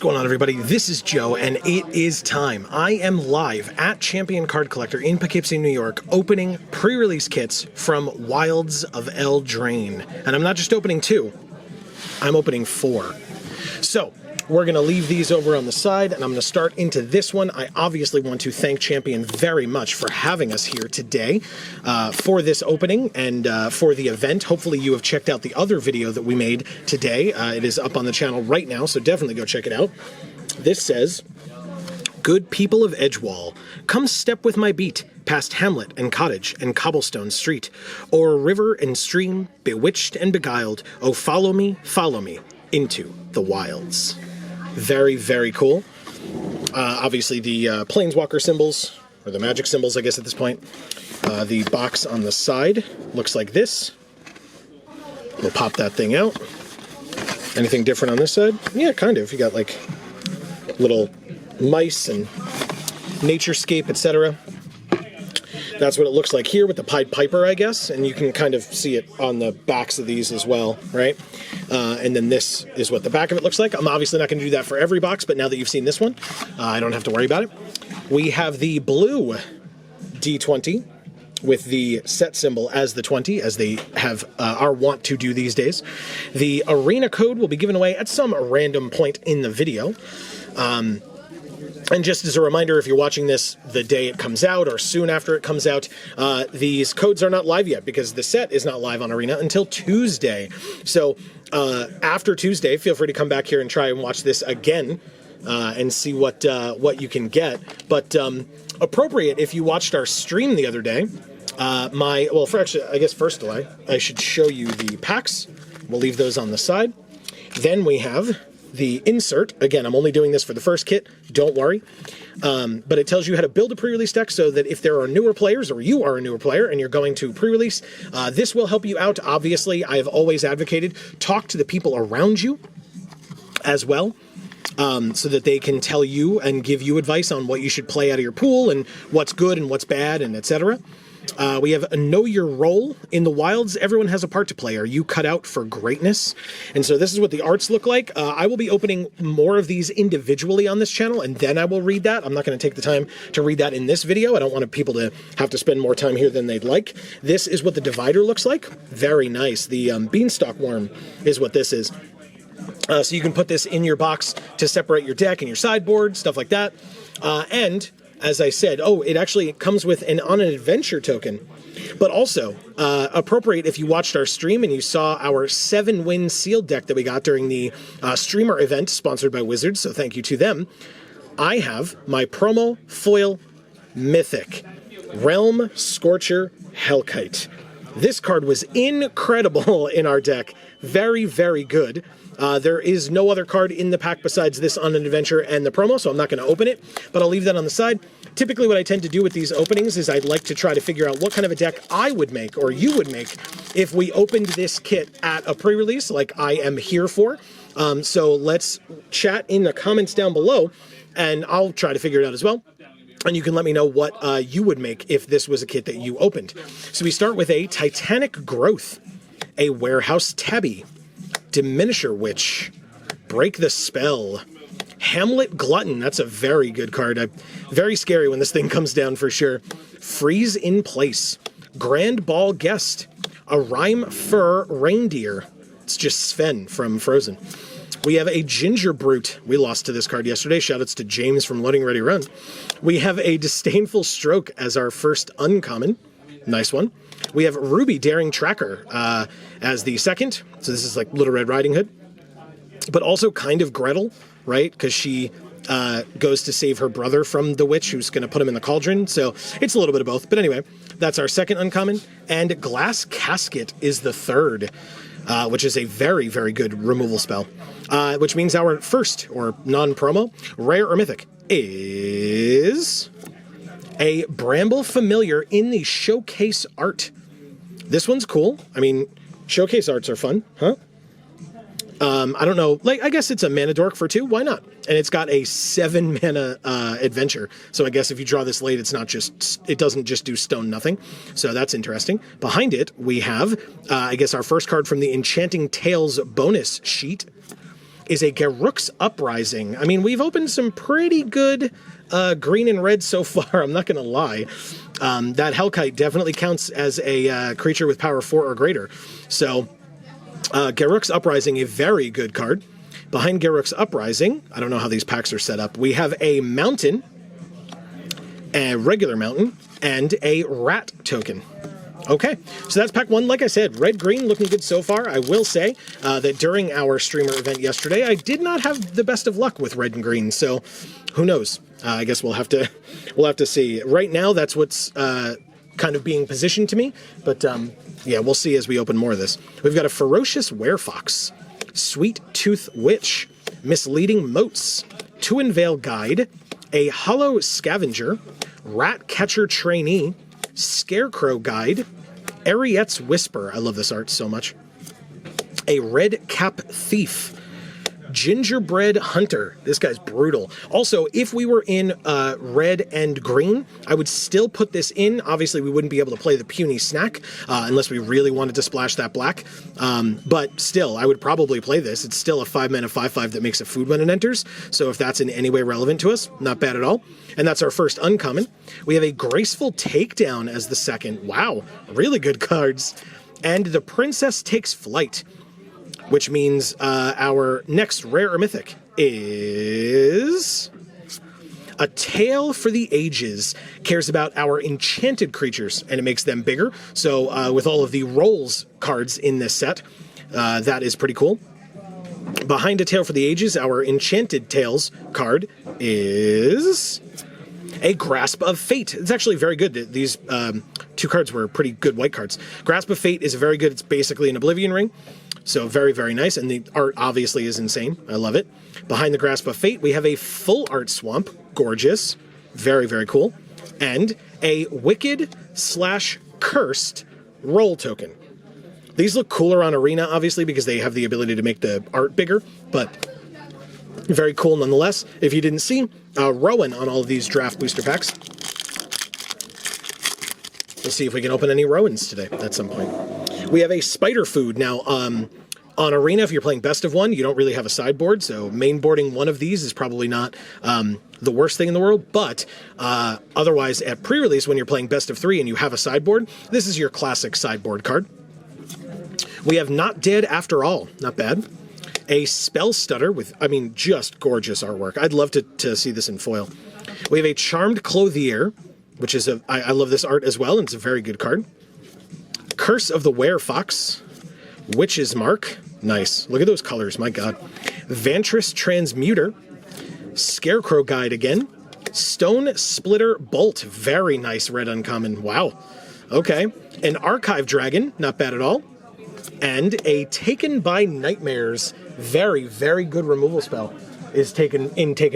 going on, everybody? This is Joe, and it is time. I am live at Champion Card Collector in Poughkeepsie, New York, opening pre-release kits from Wilds of Eldraine. And I'm not just opening 2, I'm opening 4. So, we're going to leave these over on the side, and I'm going to start into this one. I obviously want to thank Champion very much for having us here today for this opening and for the event. Hopefully you have checked out the other video that we made today. It is up on the channel right now, so definitely go check it out. This says, "Good people of Edgewall, come step with my beat past hamlet and cottage and cobblestone street, o'er river and stream, bewitched and beguiled. Oh, follow me into the wilds." Very, very cool. Obviously the planeswalker symbols, or the magic symbols, I guess at this point. The box on the side looks like this. We'll pop that thing out. Anything different on this side? Yeah, kind of. You got like little mice and naturescape, etc. That's what it looks like here with the Pied Piper, I guess, and you can kind of see it on the backs of these as well, right? And then this is what the back of it looks like. I'm obviously not going to do that for every box, but now that you've seen this one, I don't have to worry about it. We have the blue D20 with the set symbol as the 20, as they have are wont to do these days. The arena code will be given away at some random point in the video. And just as a reminder, if you're watching this the day it comes out or soon after it comes out, these codes are not live yet because the set is not live on Arena until Tuesday. So after Tuesday, feel free to come back here and try and watch this again and see what you can get. But appropriate if you watched our stream the other day. Actually, I guess first delay, I should show you the packs. We'll leave those on the side. Then we have the insert. Again, I'm only doing this for the first kit, don't worry. But it tells you how to build a pre-release deck so that if there are newer players, or you are a newer player and you're going to pre-release, this will help you out. Obviously, I have always advocated, talk to the people around you as well, so that they can tell you and give you advice on what you should play out of your pool and what's good and what's bad and etc. We have a know your role. In the wilds, everyone has a part to play. Are you cut out for greatness? And so this is what the arts look like. I will be opening more of these individually on this channel, and then I will read that. I'm not going to take the time to read that in this video. I don't want people to have to spend more time here than they'd like. This is what the divider looks like. Very nice. The beanstalk worm is what this is. So you can put this in your box to separate your deck and your sideboard, stuff like that. And as I said, it actually comes with an on an adventure token, but also appropriate if you watched our stream and you saw our 7-win sealed deck that we got during the streamer event sponsored by Wizards, so thank you to them. I have my promo foil mythic, Realm Scorcher Hellkite. This card was incredible in our deck. Very, very good. There is no other card in the pack besides this on an adventure and the promo, so I'm not going to open it, but I'll leave that on the side. Typically what I tend to do with these openings is I'd like to try to figure out what kind of a deck I would make, or you would make, if we opened this kit at a pre-release, like I am here for. So let's chat in the comments down below, and I'll try to figure it out as well. And you can let me know what you would make if this was a kit that you opened. So we start with a Titanic Growth, a Warehouse Tabby, Diminisher Witch, Break the Spell, Hamlet Glutton. That's a very good card. Very scary when this thing comes down for sure. Freeze in Place, Grand Ball Guest, a Rhyme Fur Reindeer. It's just Sven from Frozen. We have a Ginger Brute. We lost to this card yesterday. Shoutouts to James from Loading Ready Run. We have a Disdainful Stroke as our first uncommon. Nice one. We have Ruby Daring Tracker as the second. So this is like Little Red Riding Hood. But also kind of Gretel, right? Because she goes to save her brother from the witch who's going to put him in the cauldron. So it's a little bit of both. But anyway, that's our second uncommon. And Glass Casket is the third, which is a very, very good removal spell. Which means our first, or non-promo, rare or mythic, is a Bramble Familiar in the Showcase Art. This one's cool. I mean, Showcase Arts are fun, huh? I don't know, like, I guess it's a mana dork for 2, why not? And it's got a 7 mana adventure, so I guess if you draw this late, it's not just, it doesn't just do stone nothing, so that's interesting. Behind it, we have, I guess our first card from the Enchanting Tales bonus sheet. is a Garruk's Uprising. I mean, we've opened some pretty good green and red so far, I'm not going to lie. That Hellkite definitely counts as a creature with power 4 or greater. So, Garruk's Uprising, a very good card. Behind Garruk's Uprising, I don't know how these packs are set up, we have a mountain, a regular mountain, and a rat token. Okay, so that's pack 1. Like I said, red-green looking good so far. I will say that during our streamer event yesterday, I did not have the best of luck with red and green, so who knows? I guess we'll have to see. Right now, that's what's kind of being positioned to me, but yeah, we'll see as we open more of this. We've got a Ferocious Werefox, Sweet Tooth Witch, Misleading Moats, Tuin Vale Guide, a Hollow Scavenger, Rat Catcher Trainee, Scarecrow Guide, Ariette's Whisper, I love this art so much, a Red Cap Thief, Gingerbread Hunter. This guy's brutal. Also, if we were in red and green, I would still put this in. Obviously, we wouldn't be able to play the Puny Snack unless we really wanted to splash that black. But still, I would probably play this. It's still a 5-mana 5/5 that makes a food when it enters. So if that's in any way relevant to us, not bad at all. And that's our first uncommon. We have a Graceful Takedown as the second. Wow, really good cards. And the Princess Takes Flight, which means our next rare or mythic is A Tale for the Ages. Cares about our enchanted creatures, and it makes them bigger. So with all of the rolls cards in this set, that is pretty cool. Behind A Tale for the Ages, our Enchanted Tales card is a Grasp of Fate. It's actually very good. These two cards were pretty good white cards. Grasp of Fate is very good. It's basically an Oblivion Ring. So very, very nice. And the art obviously is insane. I love it. Behind the Grasp of Fate, we have a Full Art Swamp. Gorgeous. Very, very cool. And a Wicked/Cursed roll token. These look cooler on Arena, obviously, because they have the ability to make the art bigger, but very cool nonetheless. If you didn't see, Rowan on all of these draft booster packs. Let's see if we can open any Rowans today at some point. We have a Spider Food. Now, on Arena, if you're playing best of one, you don't really have a sideboard, so main boarding one of these is probably not the worst thing in the world, but otherwise at pre-release, when you're playing best of 3 and you have a sideboard, this is your classic sideboard card. We have Not Dead After All. Not bad. A Spell Stutter with, I mean, just gorgeous artwork. I'd love to see this in foil. We have a Charmed Clothier, which is I love this art as well, and it's a very good card. Curse of the Werefox. Witch's Mark. Nice. Look at those colors, my god. Vantress Transmuter. Scarecrow Guide again. Stone Splitter Bolt. Very nice red uncommon. Wow. Okay. An Archive Dragon. Not bad at all. And a Taken by Nightmares. Very, very good removal spell is Taken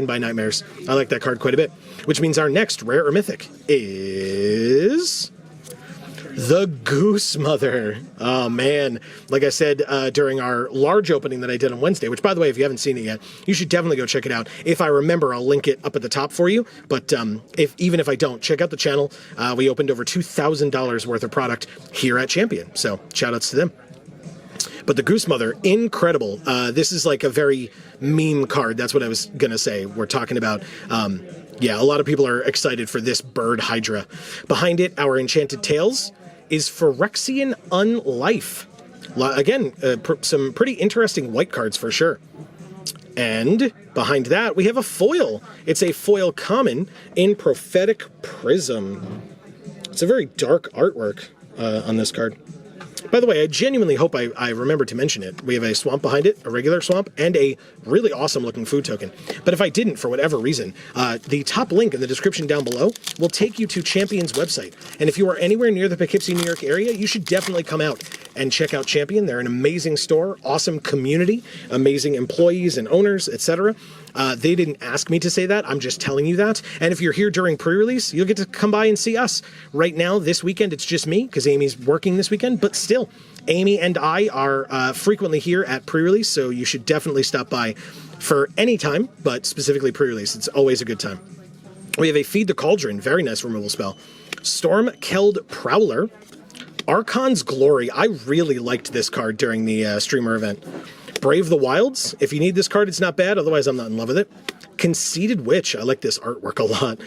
by Nightmares. I like that card quite a bit. Which means our next rare or mythic is the Goose Mother. Oh man. Like I said during our large opening that I did on Wednesday, which by the way, if you haven't seen it yet, you should definitely go check it out. If I remember, I'll link it up at the top for you. But even if I don't, check out the channel. We opened over $2,000 worth of product here at Champion. So shout outs to them. But the Goose Mother, incredible. This is like a very meme card. That's what I was going to say. We're talking about, yeah, a lot of people are excited for this bird Hydra. Behind it, our Enchanted Tales is Phyrexian Unlife. Again, some pretty interesting white cards for sure. And behind that, we have a foil. It's a foil common in Prophetic Prism. It's a very dark artwork on this card. By the way, I genuinely hope I remember to mention it. We have a swamp behind it, a regular swamp, and a really awesome looking food token. But if I didn't, for whatever reason, the top link in the description down below will take you to Champion's website. And if you are anywhere near the Poughkeepsie, New York area, you should definitely come out and check out Champion. They're an amazing store, awesome community, amazing employees and owners, etc. They didn't ask me to say that. I'm just telling you that. And if you're here during pre-release, you'll get to come by and see us. Right now, this weekend, it's just me because Amy's working this weekend. But still, Amy and I are frequently here at pre-release, so you should definitely stop by for any time, but specifically pre-release. It's always a good time. We have a Feed the Cauldron. Very nice removal spell. Storm-Keld Prowler. Archon's Glory. I really liked this card during the streamer event. Brave the Wilds. If you need this card, it's not bad. Otherwise, I'm not in love with it. Conceited Witch. I like this artwork a lot.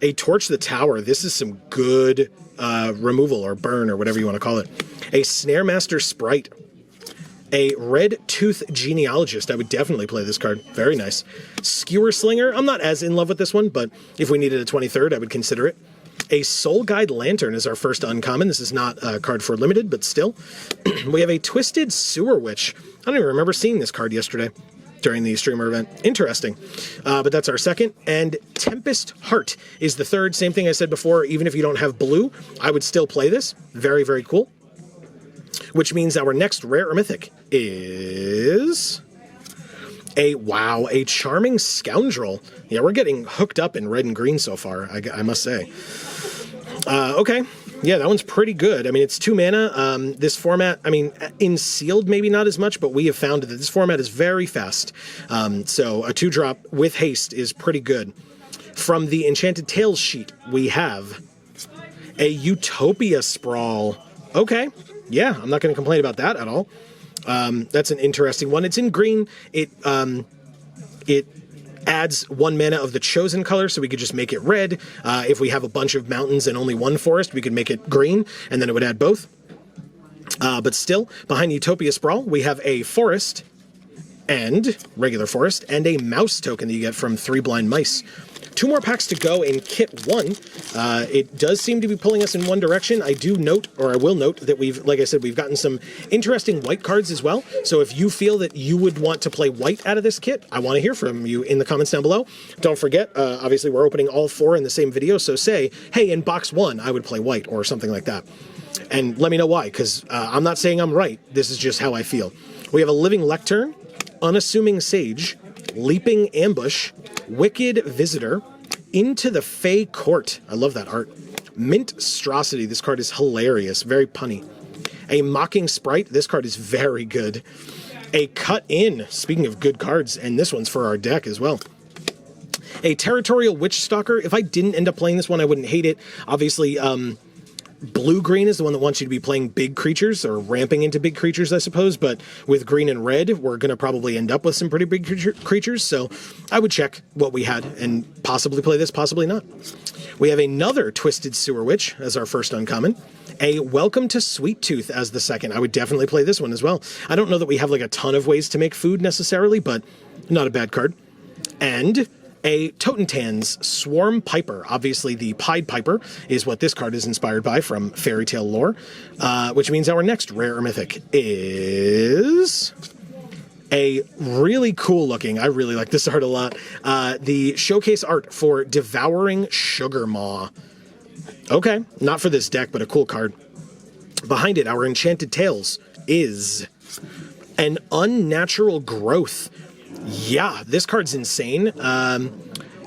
A Torch the Tower. This is some good removal or burn or whatever you want to call it. A Snare Master Sprite. A Red Tooth Genealogist. I would definitely play this card. Very nice. Skewer Slinger. I'm not as in love with this one, but if we needed a 23rd, I would consider it. A Soul Guide Lantern is our first uncommon. This is not a card for limited, but still. We have a Twisted Sewer Witch. I don't even remember seeing this card yesterday during the streamer event. Interesting. But that's our second. And Tempest Heart is the third. Same thing I said before. Even if you don't have blue, I would still play this. Very, very cool. Which means our next rare or mythic is a Charming Scoundrel. Yeah, we're getting hooked up in red and green so far, I must say. Okay, yeah, that one's pretty good. I mean, it's 2 mana. This format, I mean, in sealed maybe not as much, but we have found that this format is very fast. So a 2-drop with haste is pretty good. From the Enchanted Tales sheet, we have a Utopia Sprawl. Okay. Yeah, I'm not going to complain about that at all. That's an interesting one. It's in green. It adds 1 mana of the chosen color, so we could just make it red. If we have a bunch of mountains and only 1 forest, we could make it green, and then it would add both. But still, behind Utopia Sprawl, we have a forest, and regular forest, and a mouse token that you get from 3 blind mice. 2 more packs to go in kit 1. It does seem to be pulling us in one direction. I do note, or I will note, that like I said, we've gotten some interesting white cards as well. So if you feel that you would want to play white out of this kit, I want to hear from you in the comments down below. Don't forget, obviously we're opening all 4 in the same video, so say, hey, in box 1, I would play white, or something like that. And let me know why, because I'm not saying I'm right. This is just how I feel. We have a Living Lectern, Unassuming Sage, Leaping Ambush, Wicked Visitor, Into the Fey Court. I love that art. Minstrosity. This card is hilarious. Very punny. A Mocking Sprite. This card is very good. A Cut In. Speaking of good cards, and this one's for our deck as well. A Territorial Witch Stalker. If I didn't end up playing this one, I wouldn't hate it. Obviously, blue-green is the one that wants you to be playing big creatures, or ramping into big creatures, I suppose, but with green and red, we're going to probably end up with some pretty big creatures, so I would check what we had and possibly play this, possibly not. We have another Twisted Sewer Witch as our first uncommon. A Welcome to Sweet Tooth as the second. I would definitely play this one as well. I don't know that we have like a ton of ways to make food necessarily, but not a bad card. And a Totentanz Swarm Piper. Obviously, the Pied Piper is what this card is inspired by from fairy tale lore, which means our next rare or mythic is a really cool looking, I really like this art a lot, the showcase art for Devouring Sugar Maw. Okay, not for this deck, but a cool card. Behind it, our Enchanted Tales is an Unnatural Growth. Yeah, this card's insane.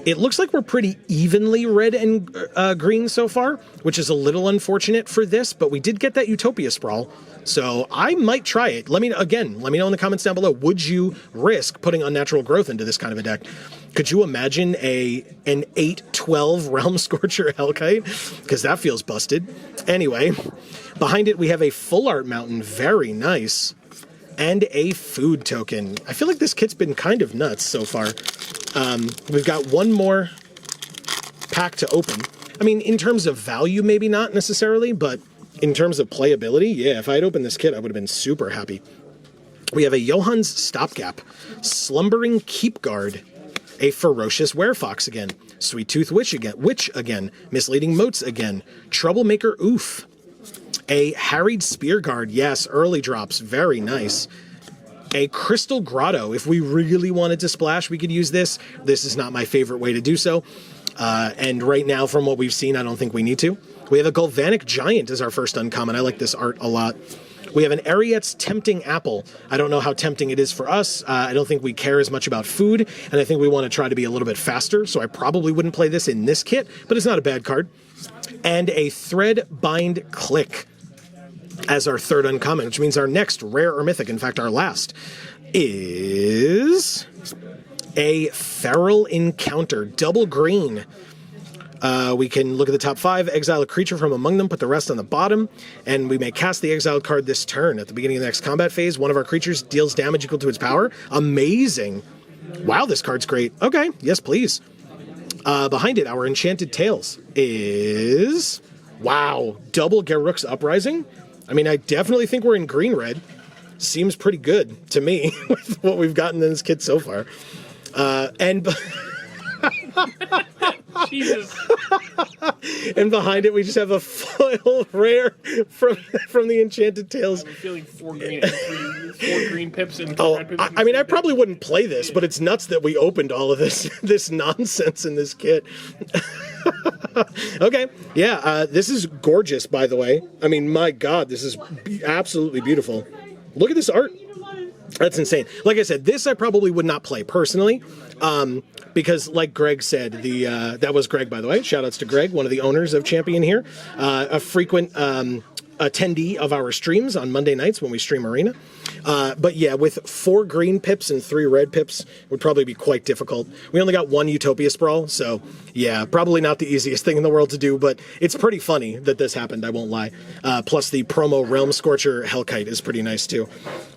It looks like we're pretty evenly red and green so far, which is a little unfortunate for this, but we did get that Utopia Sprawl, so I might try it. Let me know in the comments down below, would you risk putting Unnatural Growth into this kind of a deck? Could you imagine an 8/12 Realm Scorcher Hellkite? Because that feels busted. Anyway, behind it we have a Full Art Mountain, very nice. And a food token. I feel like this kit's been kind of nuts so far. We've got 1 more pack to open. I mean, in terms of value, maybe not necessarily, but in terms of playability, yeah, if I had opened this kit, I would have been super happy. We have a Johann's Stopgap, Slumbering Keepguard, a Ferocious Werefox again, Sweet Tooth Witch again, Misleading Motes again, Troublemaker Oof, a Harried Spearguard, yes, early drops, very nice. A Crystal Grotto, if we really wanted to splash, we could use this. This is not my favorite way to do so. And right now, from what we've seen, I don't think we need to. We have a Galvanic Giant as our first uncommon. I like this art a lot. We have an Ariet's Tempting Apple. I don't know how tempting it is for us. I don't think we care as much about food, and I think we want to try to be a little bit faster, so I probably wouldn't play this in this kit, but it's not a bad card. And a Threadbind Click as our third uncommon, which means our next rare or mythic, in fact our last, is a Feral Encounter, double green. We can look at the top 5, exile a creature from among them, put the rest on the bottom, and we may cast the exiled card this turn. At the beginning of the next combat phase, one of our creatures deals damage equal to its power. Amazing. Wow, this card's great. Okay, yes, please. Behind it, our Enchanted Tales is... Wow, double Garruk's Uprising? I mean, I definitely think we're in green-red. Seems pretty good to me with what we've gotten in this kit so far. And... Jesus. And behind it, we just have a foil rare from the Enchanted Tales. I'm feeling 4 green pips and Oh, red pips. I mean, I probably wouldn't play this, but it's nuts that we opened all of this nonsense in this kit. Okay, yeah, this is gorgeous, by the way. I mean, my God, this is absolutely beautiful. Look at this art. That's insane. Like I said, this I probably would not play personally, because like Greg said, that was Greg, by the way. Shout outs to Greg, one of the owners of Champion here, a frequent attendee of our streams on Monday nights when we stream Arena. But yeah, with 4 green pips and 3 red pips would probably be quite difficult. We only got 1 Utopia Sprawl, so yeah, probably not the easiest thing in the world to do, but it's pretty funny that this happened, I won't lie. Plus the promo Realm Scorcher Hellkite is pretty nice too.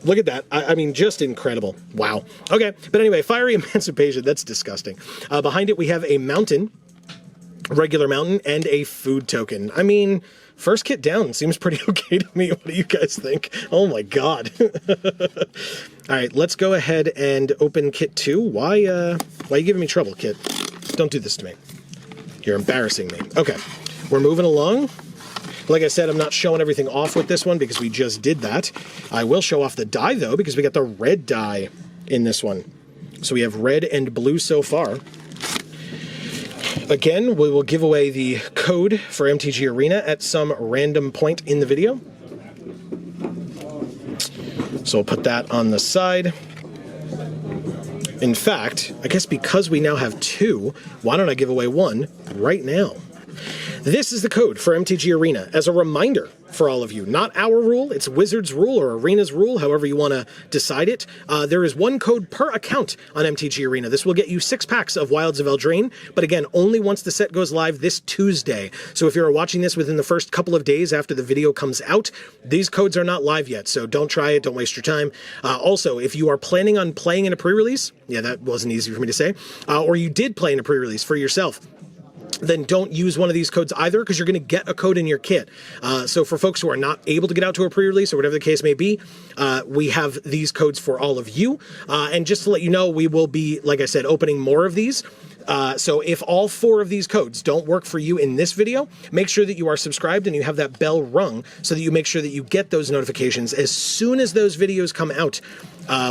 Look at that. I mean, just incredible. Wow. Okay, but anyway, Fiery Emancipation, that's disgusting. Behind it, we have a mountain, regular mountain, and a food token. I mean... First kit down seems pretty okay to me. What do you guys think? Oh my God. All right, let's go ahead and open kit 2. Why are you giving me trouble, kit? Don't do this to me. You're embarrassing me. Okay, we're moving along. Like I said, I'm not showing everything off with this one because we just did that. I will show off the die though because we got the red die in this one. So we have red and blue so far. Again, we will give away the code for MTG Arena at some random point in the video. So we'll put that on the side. In fact, I guess because we now have 2, why don't I give away 1 right now? This is the code for MTG Arena. As a reminder for all of you, not our rule, it's Wizards' rule or Arena's rule, however you want to decide it. There is 1 code per account on MTG Arena. This will get you 6 packs of Wilds of Eldraine, but again, only once the set goes live this Tuesday. So if you're watching this within the first couple of days after the video comes out, these codes are not live yet, so don't try it, don't waste your time. Also, if you are planning on playing in a pre-release, yeah, that wasn't easy for me to say, or you did play in a pre-release for yourself, then don't use one of these codes either because you're going to get a code in your kit. So for folks who are not able to get out to a pre-release or whatever the case may be, we have these codes for all of you. And just to let you know, we will be, like I said, opening more of these. So if all 4 of these codes don't work for you in this video, make sure that you are subscribed and you have that bell rung so that you make sure that you get those notifications as soon as those videos come out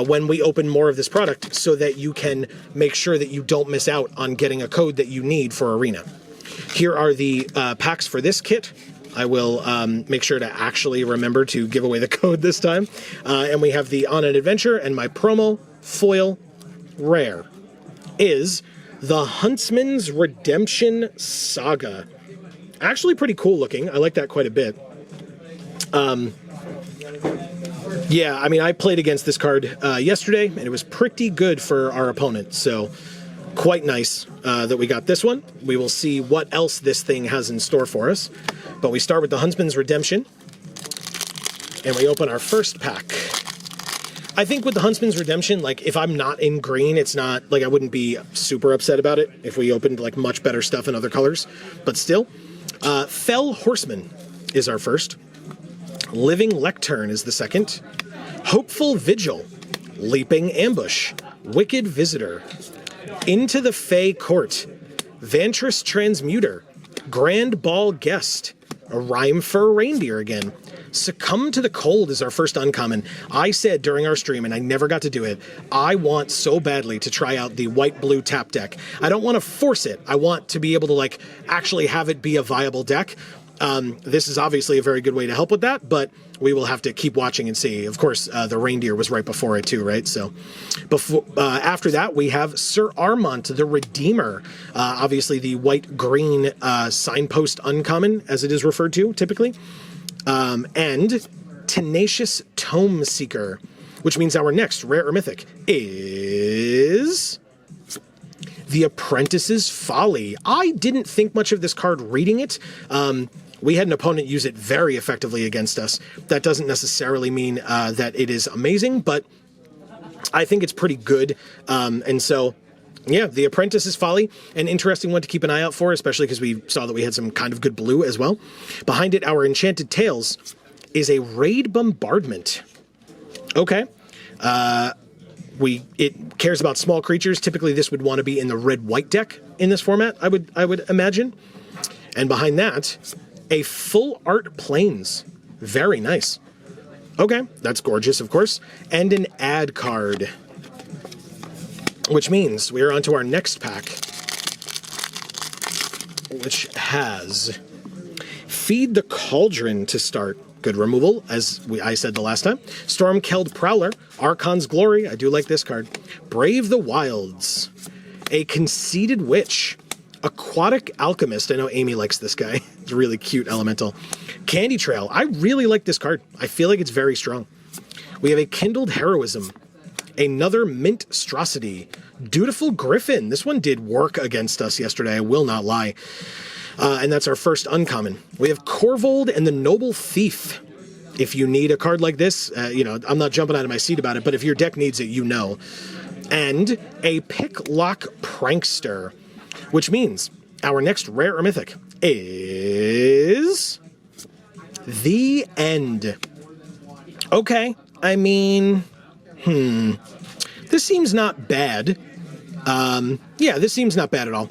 when we open more of this product so that you can make sure that you don't miss out on getting a code that you need for Arena. Here are the packs for this kit. I will make sure to actually remember to give away the code this time. And we have the On an Adventure, and my promo foil rare is the Huntsman's Redemption Saga. Actually pretty cool looking. I like that quite a bit. Yeah, I mean, I played against this card yesterday, and it was pretty good for our opponent, so quite nice that we got this one. We will see what else this thing has in store for us. But we start with the Huntsman's Redemption, and we open our first pack. I think with the Huntsman's Redemption, like, if I'm not in green, it's not, like, I wouldn't be super upset about it if we opened, like, much better stuff in other colors. But still, Fell Horseman is our first. Living Lectern is the second. Hopeful Vigil. Leaping Ambush. Wicked Visitor. Into the Fey Court. Vantress Transmuter. Grand Ball Guest. A Rhyme for a Reindeer again. Succumb to the Cold is our first uncommon. I said during our stream, and I never got to do it, I want so badly to try out the white-blue tap deck. I don't want to force it. I want to be able to, like, actually have it be a viable deck. This is obviously a very good way to help with that, but we will have to keep watching and see. Of course, the reindeer was right before it too, right? So after that, we have Sir Armont, the Redeemer. Obviously the white-green signpost uncommon, as it is referred to typically. And Tenacious Tome Seeker, which means our next rare or mythic is The Apprentice's Folly. I didn't think much of this card reading it. We had an opponent use it very effectively against us. That doesn't necessarily mean that it is amazing, but I think it's pretty good. And so, yeah, The Apprentice's Folly, an interesting one to keep an eye out for, especially because we saw that we had some kind of good blue as well. Behind it, our Enchanted Tales is a Raid Bombardment. Okay. It cares about small creatures. Typically, this would want to be in the red-white deck in this format, I would imagine. And behind that, a Full Art Plains. Very nice. Okay, that's gorgeous, of course. And an ad card. Which means we are on to our next pack, which has Feed the Cauldron to start. Good removal, as I said the last time. Stormkeld Prowler, Archon's Glory. I do like this card. Brave the Wilds. A Conceited Witch. Aquatic Alchemist. I know Amy likes this guy. It's a really cute elemental. Candy Trail. I really like this card. I feel like it's very strong. We have a Kindled Heroism. Another Minstrosity. Dutiful Griffin. This one did work against us yesterday, I will not lie. And that's our first uncommon. We have Korvold and the Noble Thief. If you need a card like this, I'm not jumping out of my seat about it, but if your deck needs it, you know. And a Picklock Prankster. Which means our next rare or mythic is The End. Okay, I mean, this seems not bad. Yeah, this seems not bad at all.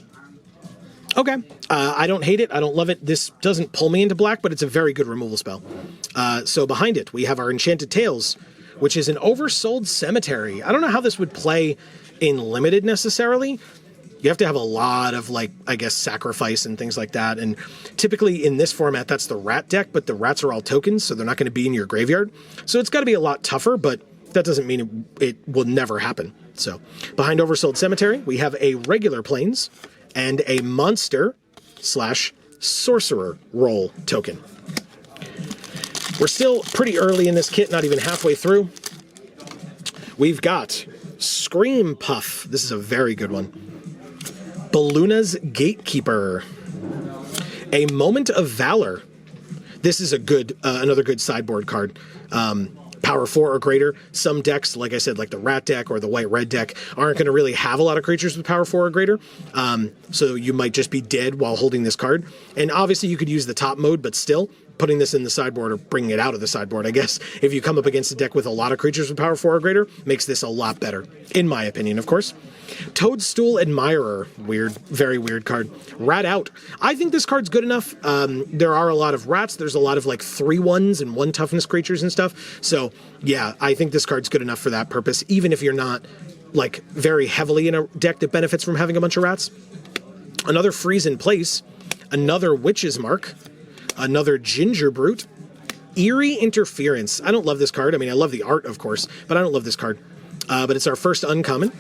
Okay, I don't hate it. I don't love it. This doesn't pull me into black, but it's a very good removal spell. So behind it, we have our Enchanted Tales, which is an Oversold Cemetery. I don't know how this would play in Limited necessarily. You have to have a lot of, sacrifice and things like that. And typically in this format, that's the rat deck, but the rats are all tokens, so they're not going to be in your graveyard. So it's got to be a lot tougher, but that doesn't mean it will never happen. So behind Oversold Cemetery, we have a regular Plains and a Monster/Sorcerer role token. We're still pretty early in this kit, not even halfway through. We've got Scream Puff. This is a very good one. Balluna's Gatekeeper. A Moment of Valor. This is a good, another good sideboard card. Power 4 or greater. Some decks, like I said, like the rat deck or the white-red deck, aren't going to really have a lot of creatures with power 4 or greater. So you might just be dead while holding this card. And obviously you could use the top mode, but still, putting this in the sideboard or bringing it out of the sideboard, I guess, if you come up against a deck with a lot of creatures with power 4 or greater, makes this a lot better, in my opinion, of course. Toadstool Admirer. Weird, very weird card. Rat Out. I think this card's good enough. There are a lot of rats. There's a lot of 3/1s and 1 toughness creatures and stuff. So yeah, I think this card's good enough for that purpose, even if you're not very heavily in a deck that benefits from having a bunch of rats. Another Freeze in Place. Another Witch's Mark. Another Ginger Brute. Eerie Interference. I don't love this card. I mean, I love the art, of course, but I don't love this card. But it's our first uncommon.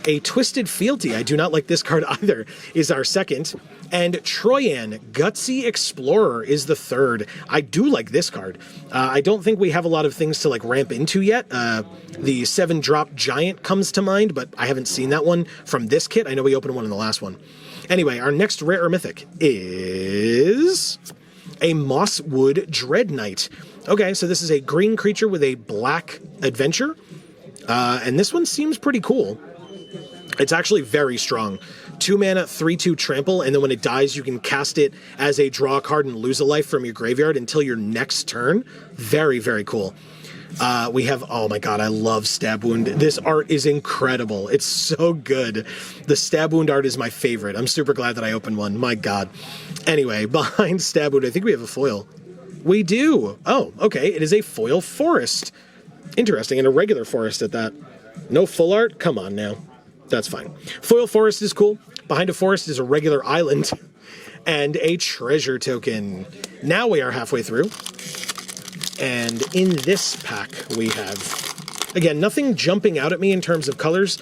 A Twisted Fealty. I do not like this card either, is our second. And Troyan, Gutsy Explorer, is the third. I do like this card. I don't think we have a lot of things to ramp into yet. The 7-drop Giant comes to mind, but I haven't seen that one from this kit. I know we opened one in the last one. Anyway, our next rare or mythic is a Mosswood Dread Knight. Okay, so this is a green creature with a black adventure. And this one seems pretty cool. It's actually very strong. 2 mana, 3/2 trample, and then when it dies, you can cast it as a draw card and lose a life from your graveyard until your next turn. Very, very cool. We have, oh my god, I love Stab Wound. This art is incredible. It's so good. The Stab Wound art is my favorite. I'm super glad that I opened one. My god. Anyway, behind Stab Wound, I think we have a foil. We do. Oh, okay. It is a foil forest. Interesting, and a regular forest at that. No full art? Come on now. That's fine. Foil forest is cool. Behind a forest is a regular island and a treasure token. Now we are halfway through. And in this pack, we have Again, nothing jumping out at me in terms of colors.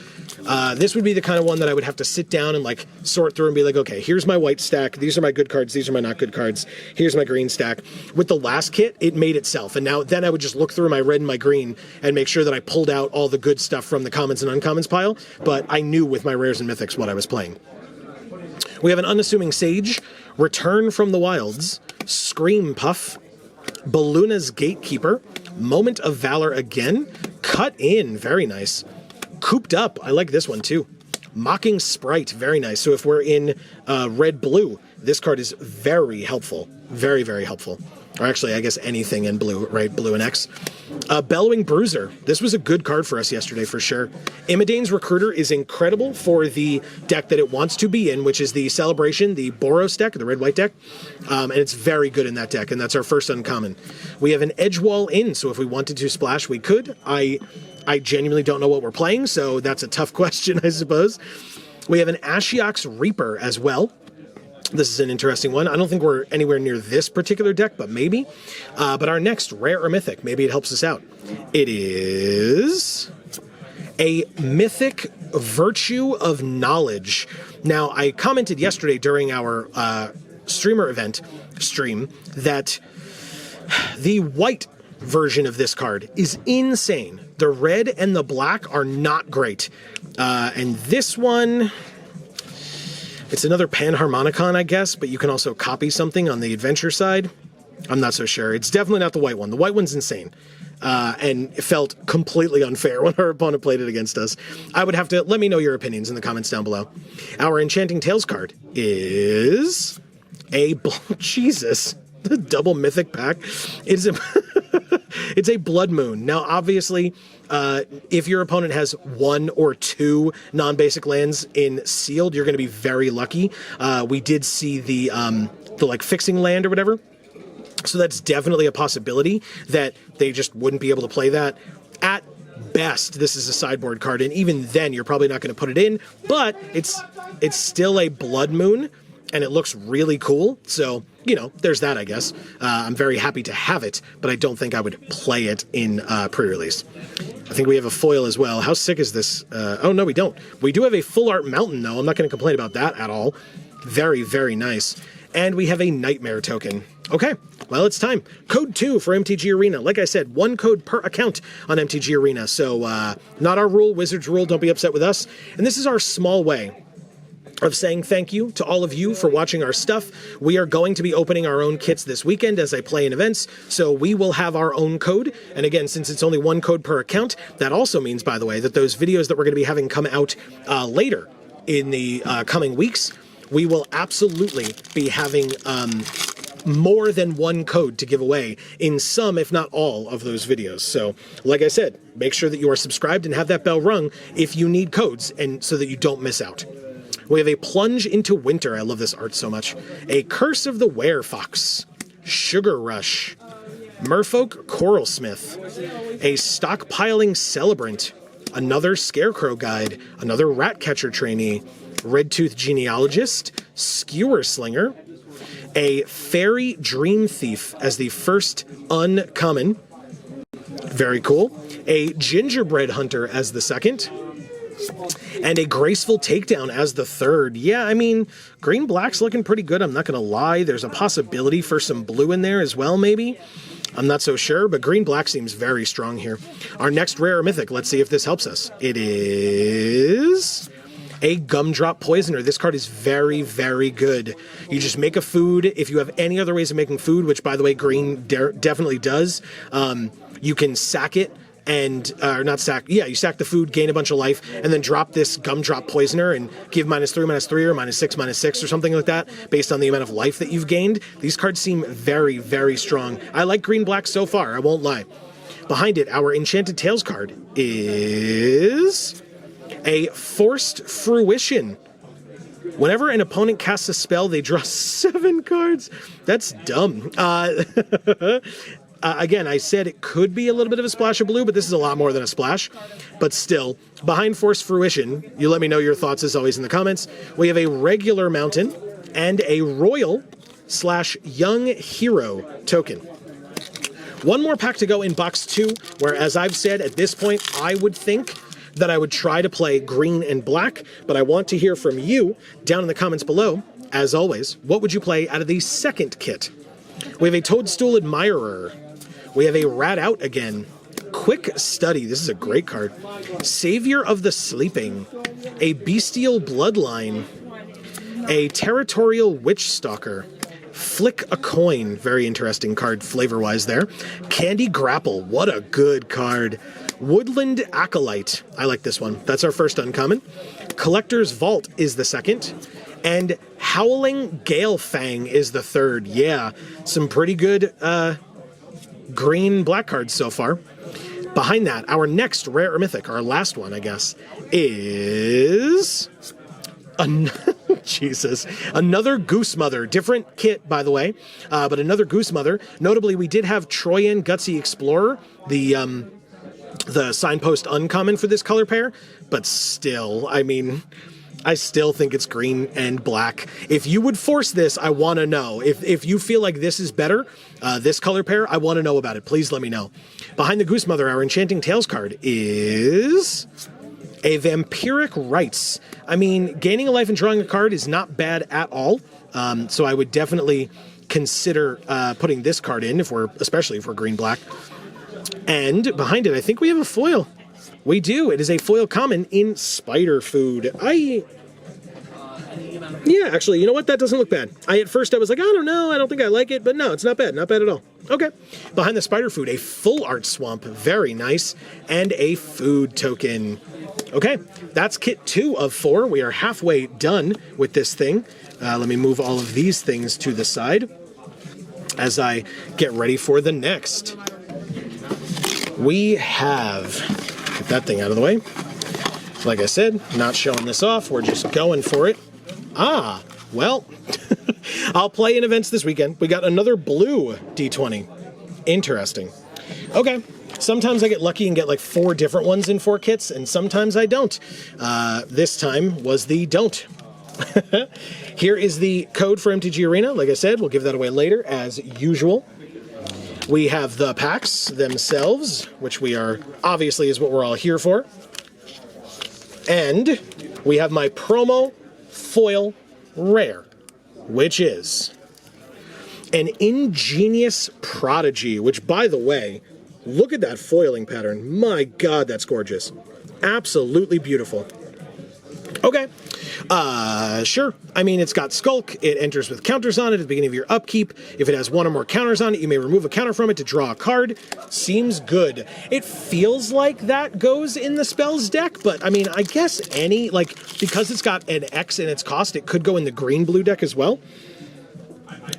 This would be the kind of one that I would have to sit down and like sort through and be like, okay, here's my white stack. These are my good cards. These are my not good cards. Here's my green stack. With the last kit, it made itself. And then I would just look through my red and my green and make sure that I pulled out all the good stuff from the commons and uncommons pile. But I knew with my rares and mythics what I was playing. We have an Unassuming Sage, Return from the Wilds, Scream Puff, Balluna's Gatekeeper, Moment of Valor again, Cut In, very nice. Cooped Up, I like this one too. Mocking Sprite, very nice. So if we're in red-blue, this card is very helpful. Very, very helpful. Or actually, I guess anything in blue, right? Blue and X. Bellowing Bruiser. This was a good card for us yesterday, for sure. Imidane's Recruiter is incredible for the deck that it wants to be in, which is the Celebration, the Boros deck, the red-white deck. And it's very good in that deck, and that's our first uncommon. We have an Edgewall in, so if we wanted to splash, we could. I genuinely don't know what we're playing, so that's a tough question, I suppose. We have an Ashiok's Reaper as well. This is an interesting one. I don't think we're anywhere near this particular deck, but maybe. But our next rare or mythic, maybe it helps us out. It is a Mythic Virtue of Knowledge. Now, I commented yesterday during our streamer event stream that the white version of this card is insane. The red and the black are not great. And this one, it's another Panharmonicon, I guess, but you can also copy something on the adventure side. I'm not so sure. It's definitely not the white one. The white one's insane. And it felt completely unfair when our opponent played it against us. I would have to, let me know your opinions in the comments down below. Our Enchanting Tales card is a, Jesus, the double mythic pack. It's a, it's a Blood Moon. Now, obviously, if your opponent has 1 or 2 non-basic lands in sealed, you're going to be very lucky. We did see the like fixing land or whatever. So that's definitely a possibility that they just wouldn't be able to play that. At best, this is a sideboard card, and even then, you're probably not going to put it in. But it's still a Blood Moon, and it looks really cool. So, you know, there's that, I guess. I'm very happy to have it, but I don't think I would play it in pre-release. I think we have a foil as well. How sick is this? Oh, no, we don't. We do have a Full Art Mountain, though. I'm not going to complain about that at all. Very, very nice. And we have a Nightmare token. Okay, well, it's time. Code 2 for MTG Arena. Like I said, 1 code per account on MTG Arena. So not our rule, Wizards rule. Don't be upset with us. And this is our small way of saying thank you to all of you for watching our stuff. We are going to be opening our own kits this weekend as I play in events, so we will have our own code. And again, since it's only 1 code per account, that also means, by the way, that those videos that we're going to be having come out later in the coming weeks, we will absolutely be having more than 1 code to give away in some, if not all, of those videos. So, like I said, make sure that you are subscribed and have that bell rung if you need codes, and so that you don't miss out. We have a Plunge into Winter. I love this art so much. A Curse of the Werefox. Sugar Rush. Merfolk Coralsmith. A Stockpiling Celebrant. Another Scarecrow Guide. Another Ratcatcher Trainee. Redtooth Genealogist. Skewer Slinger. A Fairy Dream Thief as the first uncommon. Very cool. A Gingerbread Hunter as the second. And a Graceful Takedown as the third. Yeah, I mean, green-black's looking pretty good, I'm not going to lie. There's a possibility for some blue in there as well, maybe. I'm not so sure, but green-black seems very strong here. Our next rare or mythic, let's see if this helps us. It is a Gumdrop Poisoner. This card is very, very good. You just make a food. If you have any other ways of making food, which, by the way, green definitely does, you can sack it. And, not sack, yeah, you sack the food, gain a bunch of life, and then drop this Gumdrop Poisoner and give -3/-3 or -6/-6 or something like that, based on the amount of life that you've gained. These cards seem very, very strong. I like green-black so far, I won't lie. Behind it, our Enchanted Tales card is a Forced Fruition. Whenever an opponent casts a spell, they draw 7 cards. That's dumb. Again, I said it could be a little bit of a splash of blue, but this is a lot more than a splash. But still, behind Forced Fruition, you let me know your thoughts as always in the comments. We have a regular mountain and a royal/young hero token. One more pack to go in box 2, where, as I've said, at this point, I would think that I would try to play green and black, but I want to hear from you down in the comments below. As always, what would you play out of the second kit? We have a Toadstool Admirer. We have a Rat Out again. Quick Study. This is a great card. Savior of the Sleeping. A Bestial Bloodline. A Territorial Witch Stalker. Flick a Coin. Very interesting card flavor-wise there. Candy Grapple. What a good card. Woodland Acolyte. I like this one. That's our first uncommon. Collector's Vault is the second. And Howling Galefang is the third. Yeah, some pretty good green black cards so far. Behind that, our next rare or mythic, our last one, I guess, is... Jesus. Another Goose Mother. Different kit, by the way, but another Goose Mother. Notably, we did have Troyan Gutsy Explorer, the signpost uncommon for this color pair, but still, I mean... I still think it's green and black. If you would force this, I want to know. If you feel like this is better, this color pair, I want to know about it. Please let me know. Behind the Goose Mother, our Enchanting Tales card is a Vampiric Rites. I mean, gaining a life and drawing a card is not bad at all. So I would definitely consider putting this card in, especially if we're green-black. And behind it, I think we have a foil. We do. It is a foil common in Spider Food. Yeah, actually, you know what? That doesn't look bad. At first I was like, I don't know. I don't think I like it. But no, it's not bad. Not bad at all. Okay. Behind the Spider Food, a Full Art Swamp. Very nice. And a food token. Okay. That's kit 2 of 4. We are halfway done with this thing. Let me move all of these things to the side as I get ready for the next. We have... Get that thing out of the way. Like I said, not showing this off. We're just going for it. Ah, well, I'll play in events this weekend. We got another blue D20. Interesting. Okay. Sometimes I get lucky and get like 4 different ones in 4 kits, and sometimes I don't. This time was the don't. Here is the code for MTG Arena. Like I said, we'll give that away later, as usual. We have the packs themselves, which we are, obviously, is what we're all here for. And we have my promo foil rare, which is an Ingenious Prodigy, which, by the way, look at that foiling pattern. My God, that's gorgeous. Absolutely beautiful. Okay. Sure. I mean, it's got Skulk. It enters with counters on it at the beginning of your upkeep. If it has 1 or more counters on it, you may remove a counter from it to draw a card. Seems good. It feels like that goes in the spells deck, but I mean, I guess because it's got an X in its cost, it could go in the green-blue deck as well.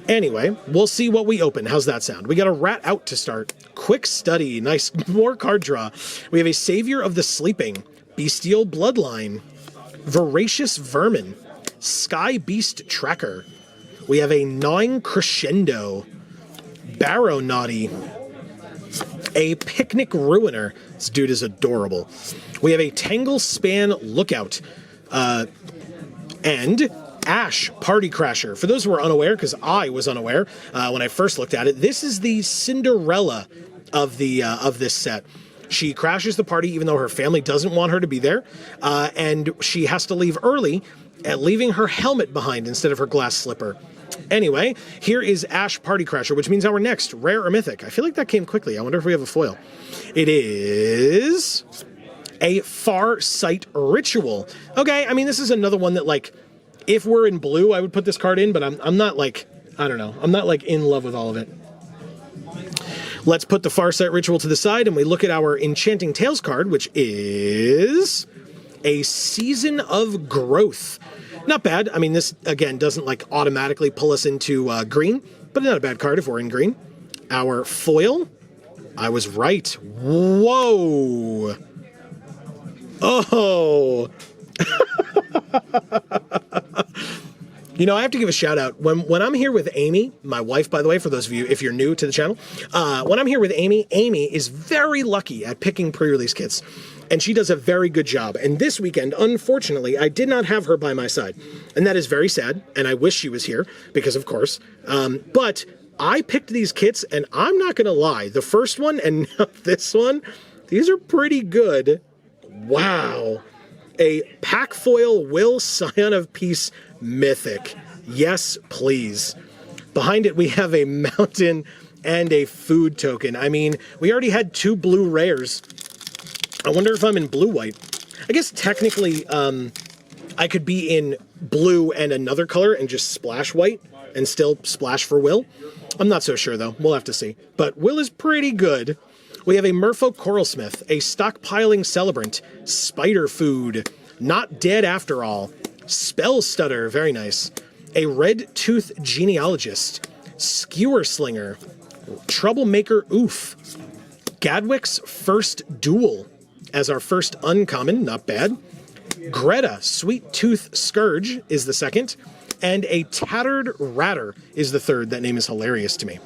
Anyway, we'll see what we open. How's that sound? We got a Rat Out to start. Quick Study. Nice. More card draw. We have a Savior of the Sleeping. Bestial Bloodline. Voracious Vermin, Sky Beast Tracker. We have a Gnawing Crescendo, Barrow Naughty, a Picnic Ruiner. This dude is adorable. We have a Tangle Span Lookout, and Ash Party Crasher. For those who are unaware, because I was unaware when I first looked at it, this is the Cinderella of this set. She crashes the party even though her family doesn't want her to be there, and she has to leave early, leaving her helmet behind instead of her glass slipper. Anyway, here is Ash Party Crasher, which means our next rare or mythic. I feel like that came quickly. I wonder if we have a foil. It is a Far Sight Ritual. Okay, I mean, this is another one that, like, if we're in blue, I would put this card in, but I'm not, like, I don't know. I'm not, like, in love with all of it. Let's put the Farsight Ritual to the side, and we look at our Enchanting Tales card, which is a Season of Growth. Not bad. I mean, this, again, doesn't, like, automatically pull us into green, but not a bad card if we're in green. Our foil, I was right. Whoa. Oh. You know, I have to give a shout out. When I'm here with Amy, my wife, by the way, for those of you, if you're new to the channel, when I'm here with Amy, Amy is very lucky at picking pre-release kits, and she does a very good job. And this weekend, unfortunately, I did not have her by my side, and that is very sad, and I wish she was here, because of course, but I picked these kits, and I'm not going to lie. The first one and this one, these are pretty good. Wow. A pack foil Will Scion of Peace Mythic. Yes, please. Behind it, we have a mountain and a food token. I mean, we already had 2 blue rares. I wonder if I'm in blue-white. I guess technically, I could be in blue and another color and just splash white and still splash for Will. I'm not so sure, though. We'll have to see. But Will is pretty good. We have a Merfolk Coralsmith, a Stockpiling Celebrant, Spider Food, Not Dead After All, Spell Stutter, very nice, a Red Tooth Genealogist, Skewer Slinger, Troublemaker Oof, Gadwick's First Duel as our first uncommon, not bad. Greta, Sweet Tooth Scourge is the second, and a Tattered Ratter is the third. That name is hilarious to me.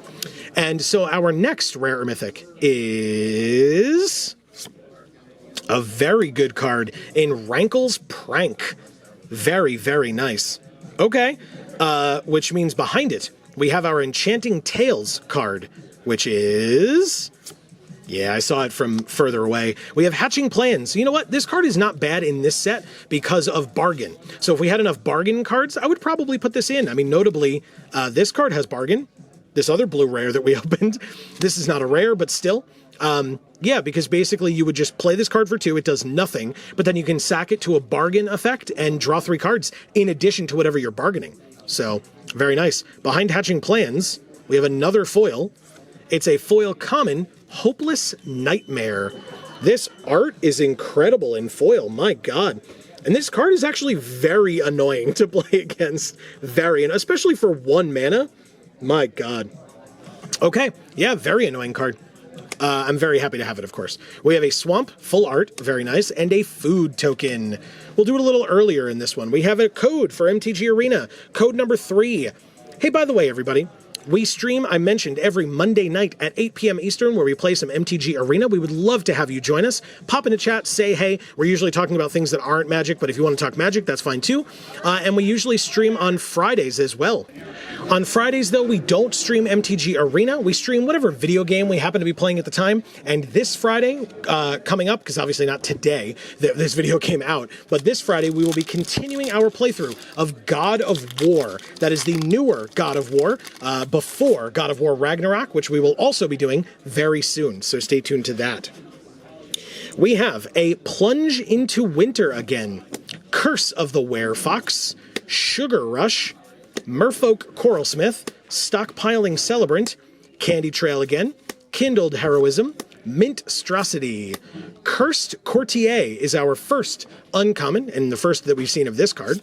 And so our next rare or mythic is a very good card in Rankle's Prank. Very, very nice. Okay, which means behind it, we have our Enchanting Tales card, which is... Yeah, I saw it from further away. We have Hatching Plans. You know what? This card is not bad in this set because of Bargain. So if we had enough Bargain cards, I would probably put this in. I mean, notably, this card has Bargain. This other blue rare that we opened. This is not a rare, but still. Yeah, because basically you would just play this card for 2. It does nothing, but then you can sack it to a Bargain effect and draw 3 cards in addition to whatever you're bargaining. So, very nice. Behind Hatching Plans, we have another foil. It's a foil common, Hopeless Nightmare. This art is incredible in foil, my god. And this card is actually very annoying to play against. Very, and especially for 1 mana. My god. Okay, yeah, very annoying card. I'm very happy to have it, of course. We have a Swamp, full art, very nice, and a food token. We'll do it a little earlier in this one. We have a code for MTG Arena, code number 3. Hey, by the way, everybody, we stream, I mentioned, every Monday night at 8 p.m. Eastern where we play some MTG Arena. We would love to have you join us. Pop in the chat, say hey. We're usually talking about things that aren't Magic, but if you want to talk Magic, that's fine too. And we usually stream on Fridays as well. On Fridays, though, we don't stream MTG Arena. We stream whatever video game we happen to be playing at the time. And this Friday, coming up, because obviously not today that this video came out, but this Friday we will be continuing our playthrough of God of War. That is the newer God of War, before God of War Ragnarok, which we will also be doing very soon. So stay tuned to that. We have a Plunge into Winter again, Curse of the Werefox, Sugar Rush, Merfolk Coralsmith, Stockpiling Celebrant, Candy Trail again, Kindled Heroism, Mintstrosity. Cursed Courtier is our first uncommon, and the first that we've seen of this card.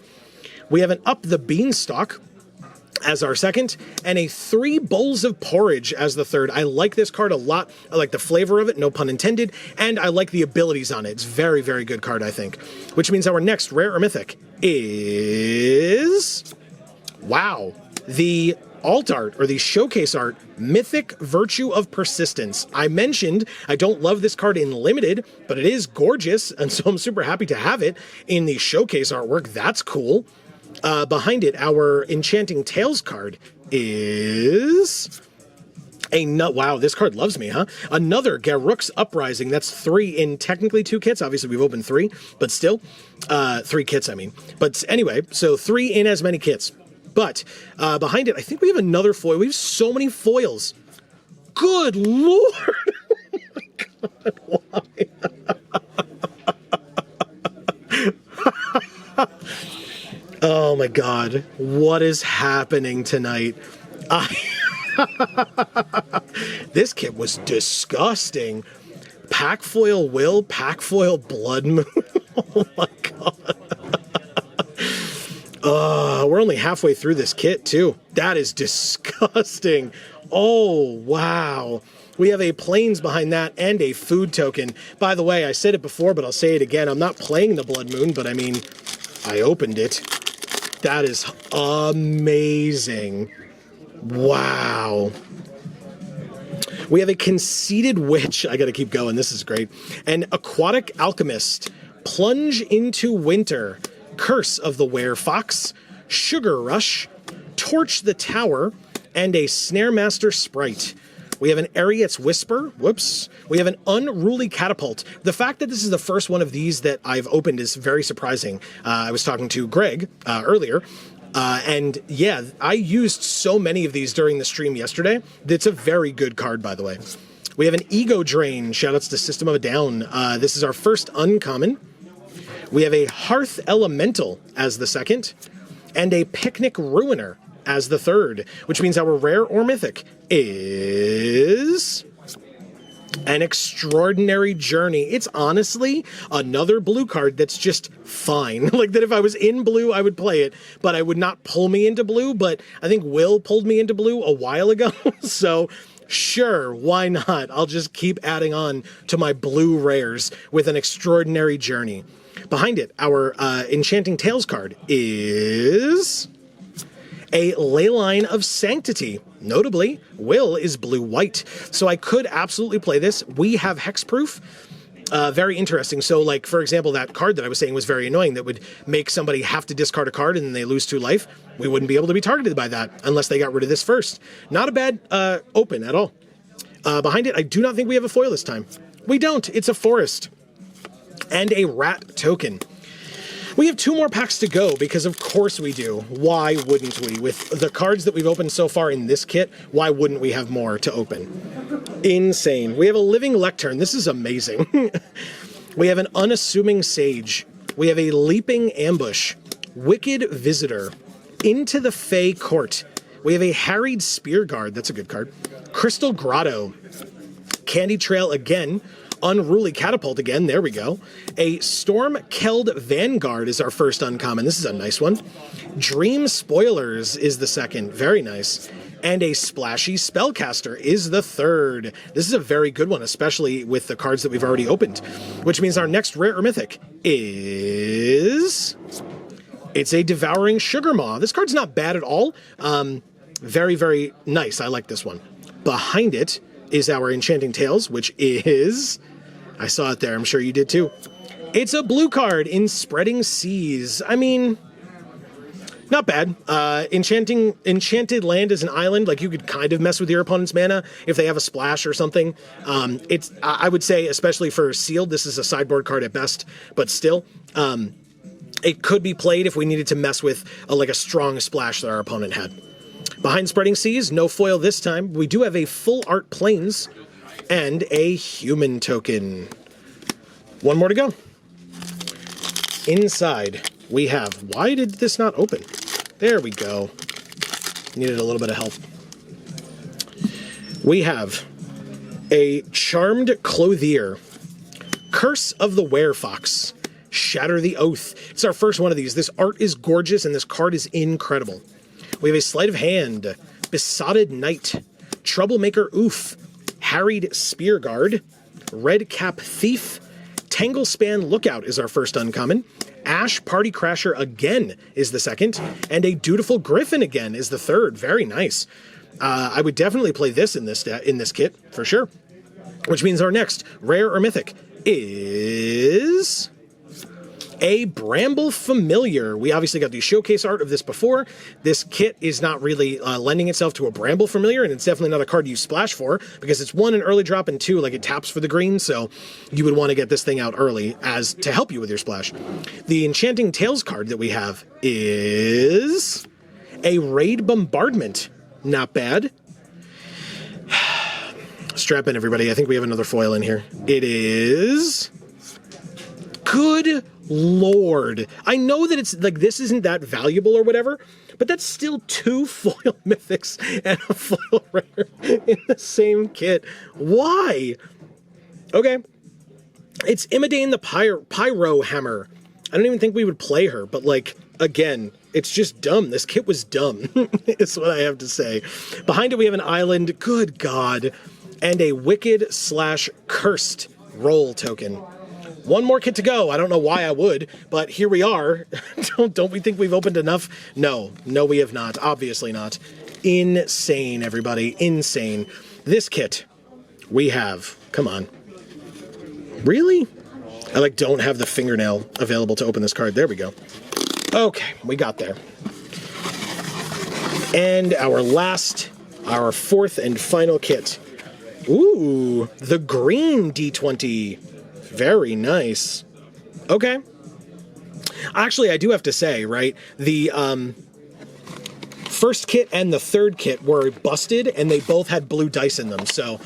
We have an Up the Beanstalk as our second, and a 3 Bowls of Porridge as the third. I like this card a lot. I like the flavor of it, no pun intended, and I like the abilities on it. It's very, very good card, I think. Which means our next rare or mythic is... Wow, the alt art, or the showcase art, Mythic Virtue of Persistence. I mentioned I don't love this card in Limited, but it is gorgeous, and so I'm super happy to have it in the showcase artwork. That's cool. Behind it, our Enchanting Tales card is... Wow, this card loves me, huh? Another Garruk's Uprising. That's 3 in technically 2 kits. Obviously, we've opened 3, but still. 3 kits, I mean. But anyway, so 3 in as many kits. But behind it, I think we have another foil. We have so many foils. Good lord! Oh my god, why? Oh my god, what is happening tonight? This kit was disgusting. Pack foil Will, pack foil Blood Moon. Oh my god. We're only halfway through this kit, too. That is disgusting. Oh, wow. We have a Plains behind that and a food token. By the way, I said it before, but I'll say it again. I'm not playing the Blood Moon, but I mean, I opened it. That is amazing. Wow. We have a Conceited Witch. I gotta keep going. This is great. An Aquatic Alchemist. Plunge into Winter. Curse of the Werefox, Sugar Rush, Torch the Tower, and a Snare Master Sprite. We have an Ariet's Whisper. Whoops. We have an Unruly Catapult. The fact that this is the first one of these that I've opened is very surprising. I was talking to Greg earlier, and yeah, I used so many of these during the stream yesterday. It's a very good card, by the way. We have an Ego Drain. Shoutouts to System of a Down. This is our first uncommon. We have a Hearth Elemental as the second, and a Picnic Ruiner as the third, which means our rare or mythic is an Extraordinary Journey. It's honestly another blue card that's just fine. Like that if I was in blue, I would play it, but I would not pull me into blue, but I think Will pulled me into blue a while ago, so sure, why not? I'll just keep adding on to my blue rares with an Extraordinary Journey. Behind it, our Enchanting Tales card is a Leyline of Sanctity. Notably, Will is blue-white, so I could absolutely play this. We have hexproof. Very interesting. So, like, for example, that card that I was saying was very annoying that would make somebody have to discard a card and then they lose 2 life. We wouldn't be able to be targeted by that unless they got rid of this first. Not a bad open at all. Behind it, I do not think we have a foil this time. We don't. It's a forest. And a rat token. We have 2 more packs to go because of course we do. Why wouldn't we? With the cards that we've opened so far in this kit, why wouldn't we have more to open? Insane. We have a Living Lectern. This is amazing. We have an Unassuming Sage. We have a Leaping Ambush. Wicked Visitor. Into the Fey Court. We have a Harried Spearguard. That's a good card. Crystal Grotto. Candy Trail again. Unruly Catapult again, there we go. A Storm-Keld Vanguard is our first uncommon. This is a nice one. Dream Spoilers is the second, very nice. And a Splashy Spellcaster is the third. This is a very good one, especially with the cards that we've already opened, which means our next rare or mythic is... It's a Devouring Sugarmaw. This card's not bad at all. Very, very nice. I like this one. Behind it is our Enchanting Tales, which is... I saw it there. I'm sure you did too. It's a blue card in Spreading Seas. I mean, not bad. Enchanted Land is an island. Like, you could kind of mess with your opponent's mana if they have a splash or something. I would say, especially for Sealed, this is a sideboard card at best, but still, it could be played if we needed to mess with a strong splash that our opponent had. Behind Spreading Seas, no foil this time. We do have a Full Art Plains and a Human token. 1 more to go. Inside, we have... Why did this not open? There we go. Needed a little bit of help. We have a Charmed Clothier. Curse of the Werefox. Shatter the Oath. It's our first one of these. This art is gorgeous, and this card is incredible. We have a Sleight of Hand, Besotted Knight, Troublemaker Oof, Harried Spearguard, Redcap Thief, Tanglespan Lookout is our first uncommon, Ash Party Crasher again is the second, and a Dutiful Griffin again is the third. Very nice. I would definitely play this in this kit, for sure. Which means our next rare or mythic is... a Bramble Familiar. We obviously got the showcase art of this before. This kit is not really lending itself to a Bramble Familiar, and it's definitely not a card you splash for, because it's 1, an early drop, and 2, like, it taps for the green, so you would want to get this thing out early as to help you with your splash. The Enchanting Tales card that we have is a Raid Bombardment. Not bad. Strap in, everybody. I think we have another foil in here. It is... Good Lord. I know that it's like this isn't that valuable or whatever, but that's still 2 foil mythics and a foil rare in the same kit. Why? Okay. It's Imidane the Pyro Hammer. I don't even think we would play her, but like, again, it's just dumb. This kit was dumb, is what I have to say. Behind it, we have an island. Good God. And a Wicked/Cursed Roll token. 1 more kit to go. I don't know why I would, but here we are. Don't we think we've opened enough? No, we have not. Obviously not. Insane, everybody. Insane. This kit, we have... Come on. Really? I don't have the fingernail available to open this card. There we go. Okay, we got there. And our last our fourth and final kit. Ooh, the green D20. Very nice. Okay. Actually, I do have to say, right, the first kit and the third kit were busted, and they both had blue dice in them. So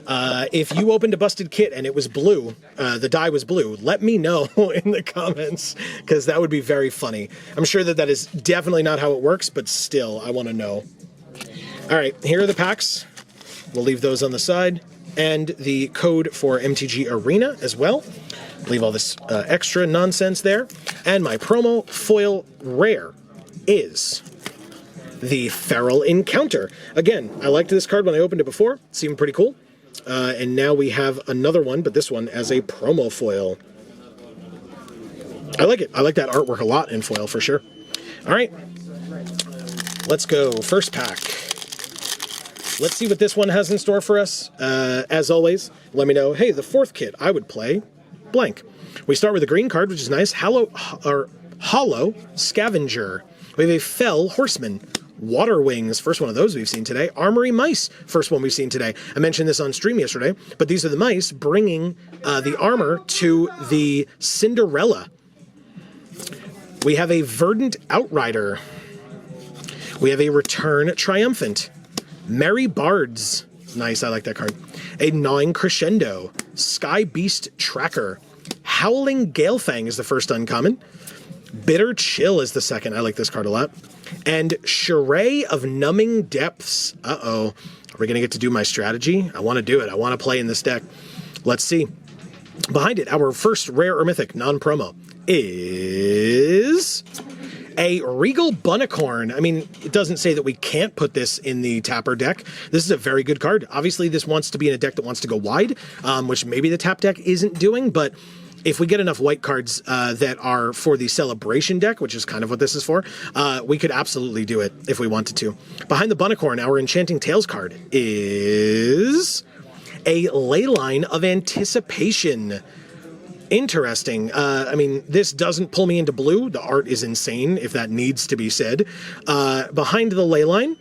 if you opened a busted kit and it was blue, the die was blue, let me know in the comments, because that would be very funny. I'm sure that that is definitely not how it works, but still, I want to know. All right, here are the packs. We'll leave those on the side. And the code for MTG Arena as well. Leave all this extra nonsense there. And my promo foil rare is the Feral Encounter. Again, I liked this card when I opened it before. It seemed pretty cool. And now we have another one, but this one as a promo foil. I like it. I like that artwork a lot in foil for sure. All right. Let's go. First pack. Let's see what this one has in store for us. As always, let me know, hey, the fourth kit, I would play blank. We start with a green card, which is nice. Hollow Scavenger. We have a Fell Horseman. Water Wings, first one of those we've seen today. Armory Mice, first one we've seen today. I mentioned this on stream yesterday, but these are the mice bringing the armor to the Cinderella. We have a Verdant Outrider. We have a Return Triumphant. Merry Bards. Nice, I like that card. A Gnawing Crescendo. Sky Beast Tracker. Howling Galefang is the first uncommon. Bitter Chill is the second. I like this card a lot. And Charade of Numbing Depths. Uh-oh. Are we going to get to do my strategy? I want to do it. I want to play in this deck. Let's see. Behind it, our first rare or mythic non-promo is a Regal Bunnicorn. I mean, it doesn't say that we can't put this in the Tapper deck. This is a very good card. Obviously, this wants to be in a deck that wants to go wide, which maybe the Tap deck isn't doing, but if we get enough white cards that are for the Celebration deck, which is kind of what this is for, we could absolutely do it if we wanted to. Behind the Bunnicorn, our Enchanting Tales card is a Leyline of Anticipation. Interesting. I mean, this doesn't pull me into blue. The art is insane, if that needs to be said. Behind the Leyline,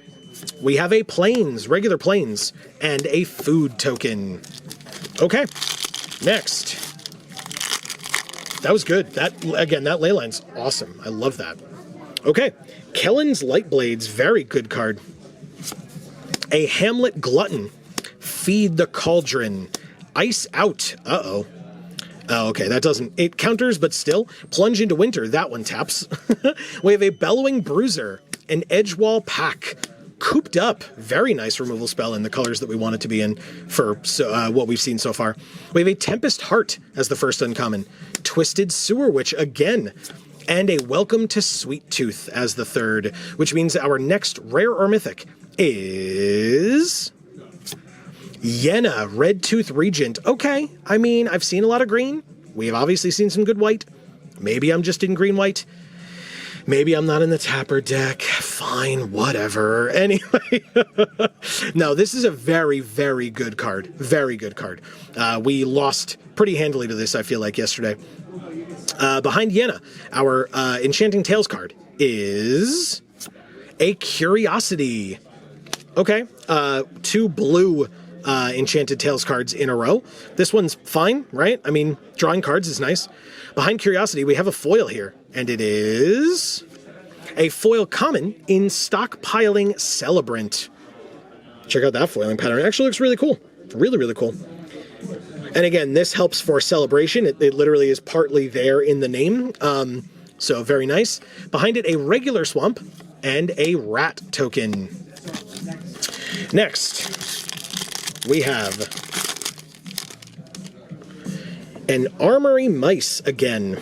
we have a Plains, regular Plains, and a food token. Okay, next. That was good. That, again, that Leyline's awesome. I love that. Okay, Kellen's Lightblades, very good card. A Hamlet Glutton, Feed the Cauldron, Ice Out. Uh-oh. Oh, okay, that doesn't... It counters, but still. Plunge into Winter, that one taps. We have a Bellowing Bruiser, an Edgewall Pack, Cooped Up, very nice removal spell in the colors that we want it to be in for what we've seen so far. We have a Tempest Heart as the first uncommon, Twisted Sewer Witch again, and a Welcome to Sweet Tooth as the third, which means our next rare or mythic is Yenna, Red Tooth Regent. Okay, I mean, I've seen a lot of green. We've obviously seen some good white. Maybe I'm just in green-white. Maybe I'm not in the Tapper deck. Fine, whatever. Anyway, no, this is a very, very good card. Very good card. We lost pretty handily to this, I feel like, yesterday. Behind Yenna, our Enchanting Tales card is a Curiosity. Okay, 2 blue Enchanted Tales cards in a row. This one's fine, right? I mean, drawing cards is nice. Behind Curiosity, we have a foil here, and it is a foil common in Stockpiling Celebrant. Check out that foiling pattern. It actually looks really cool. Really, really cool. And again, this helps for Celebration. It literally is partly there in the name. So very nice. Behind it, a regular Swamp and a Rat token. Next, we have an Armory Mice again.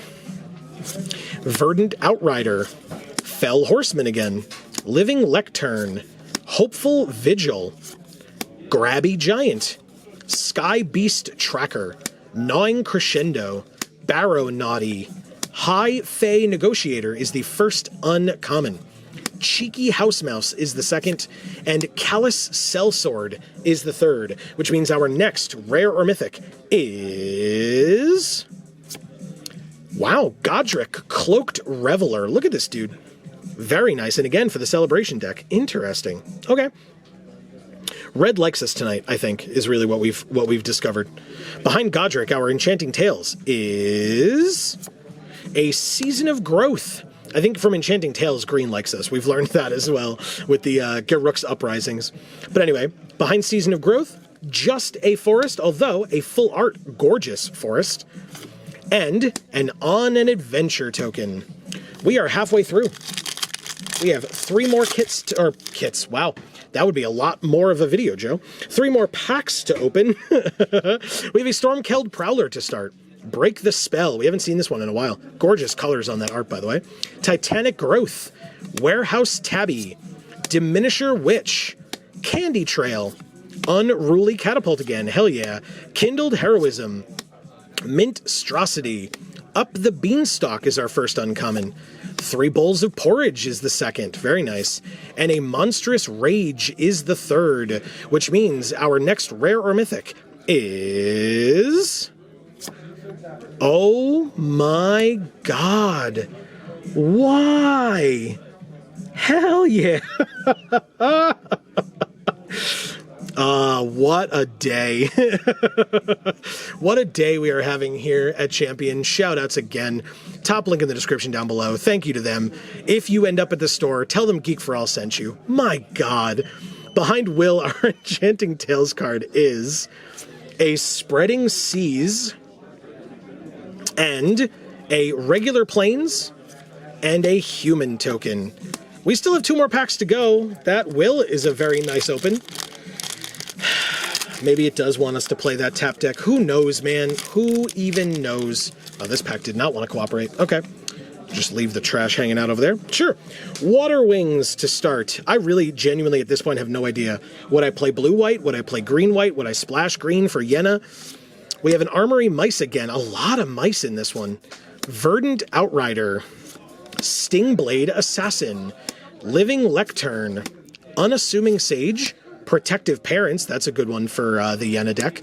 Verdant Outrider. Fell Horseman again. Living Lectern. Hopeful Vigil. Grabby Giant. Sky Beast Tracker. Gnawing Crescendo. Barrow Naughty. High Fey Negotiator is the first uncommon. Cheeky House Mouse is the second, and Callous Sellsword is the third, which means our next rare or mythic is... Wow, Godric, Cloaked Reveler. Look at this dude. Very nice, and again, for the Celebration deck. Interesting. Okay. Red likes us tonight, I think, is really what we've discovered. Behind Godric, our Enchanting Tales is a Season of Growth. I think from Enchanting Tales, green likes us. We've learned that as well with the Garruk's Uprisings. But anyway, behind Season of Growth, just a forest, although a full art gorgeous forest, and an On an Adventure token. We are halfway through. We have 3 more kits, wow, that would be a lot more of a video, Joe. 3 more packs to open. We have a Stormkeld Prowler to start. Break the Spell. We haven't seen this one in a while. Gorgeous colors on that art, by the way. Titanic Growth. Warehouse Tabby. Diminisher Witch. Candy Trail. Unruly Catapult again. Hell yeah. Kindled Heroism. Minstrosity. Up the Beanstalk is our first uncommon. 3 Bowls of Porridge is the second. Very nice. And a Monstrous Rage is the third, which means our next rare or mythic is... Oh my god. Why? Hell yeah. What a day. What a day we are having here at Champion. Shout outs again. Top link in the description down below. Thank you to them. If you end up at the store, tell them Geek for All sent you. My god. Behind Will, our Enchanting Tales card is a Spreading Seas, and a regular Plains, and a human token. We still have 2 more packs to go. That Will is a very nice open. Maybe it does want us to play that tap deck. Who knows, man? Who even knows? Oh, this pack did not want to cooperate. Okay. Just leave the trash hanging out over there. Sure. Water Wings to start. I really genuinely at this point have no idea. Would I play blue-white? Would I play green-white? Would I splash green for Yenna? We have an Armory Mice again. A lot of mice in this one. Verdant Outrider. Stingblade Assassin. Living Lectern. Unassuming Sage. Protective Parents. That's a good one for the Yenna deck.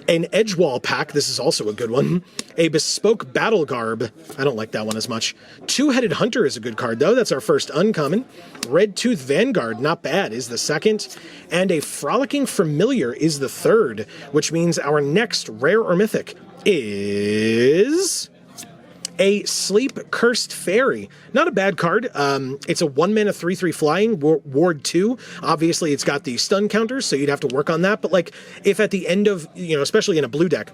An Edgewall pack. This is also a good one. A Bespoke Battle Garb. I don't like that one as much. Two-Headed Hunter is a good card, though. That's our first uncommon. Red Tooth Vanguard, not bad, is the second. And a Frolicking Familiar is the third, which means our next rare or mythic is a Sleep Cursed Fairy. Not a bad card. It's a 1-mana 3/3 flying, Ward 2. Obviously, it's got the stun counters, so you'd have to work on that. But, like, if at the end of, especially in a blue deck,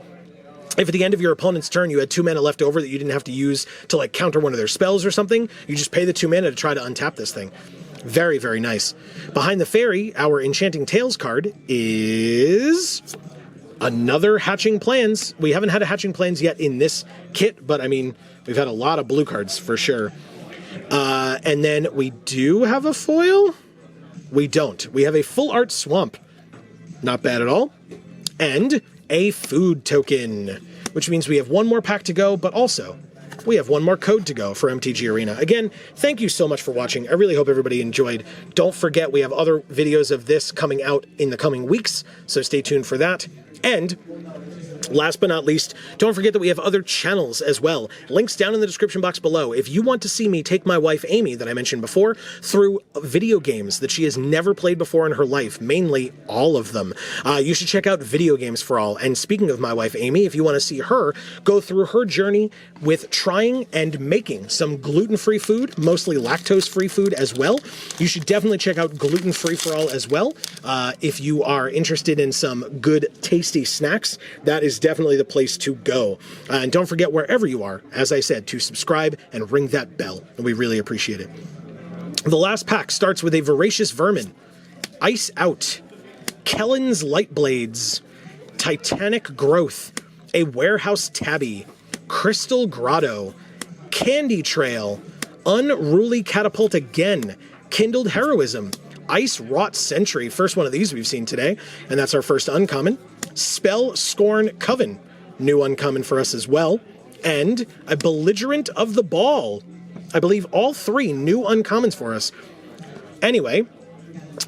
if at the end of your opponent's turn you had 2 mana left over that you didn't have to use to, like, counter one of their spells or something, you just pay the 2 mana to try to untap this thing. Very, very nice. Behind the Fairy, our Enchanting Tales card is another Hatching Plans. We haven't had a Hatching Plans yet in this kit, but, I mean, we've had a lot of blue cards for sure. And then we do have a foil? We don't. We have a Full Art Swamp. Not bad at all. And a Food Token, which means we have 1 more pack to go, but also we have 1 more code to go for MTG Arena. Again, thank you so much for watching. I really hope everybody enjoyed. Don't forget, we have other videos of this coming out in the coming weeks, so stay tuned for that. And last but not least, don't forget that we have other channels as well. Links down in the description box below. If you want to see me take my wife Amy, that I mentioned before, through video games that she has never played before in her life, mainly all of them, you should check out Video Games for All. And speaking of my wife Amy, if you want to see her go through her journey with trying and making some gluten-free food, mostly lactose-free food as well, you should definitely check out Gluten Free for All as well. If you are interested in some good, tasty snacks, that is definitely the place to go. And don't forget, wherever you are, as I said, to subscribe and ring that bell. We really appreciate it. The last pack starts with a Voracious Vermin, Ice Out, Kellen's Lightblades, Titanic Growth, a Warehouse Tabby, Crystal Grotto, Candy Trail, Unruly Catapult again, Kindled Heroism, Ice Wrought Sentry, first one of these we've seen today, and that's our first uncommon. Spell Scorn Coven, new uncommon for us as well, and a Belligerent of the Ball. I believe all 3 new uncommons for us. Anyway,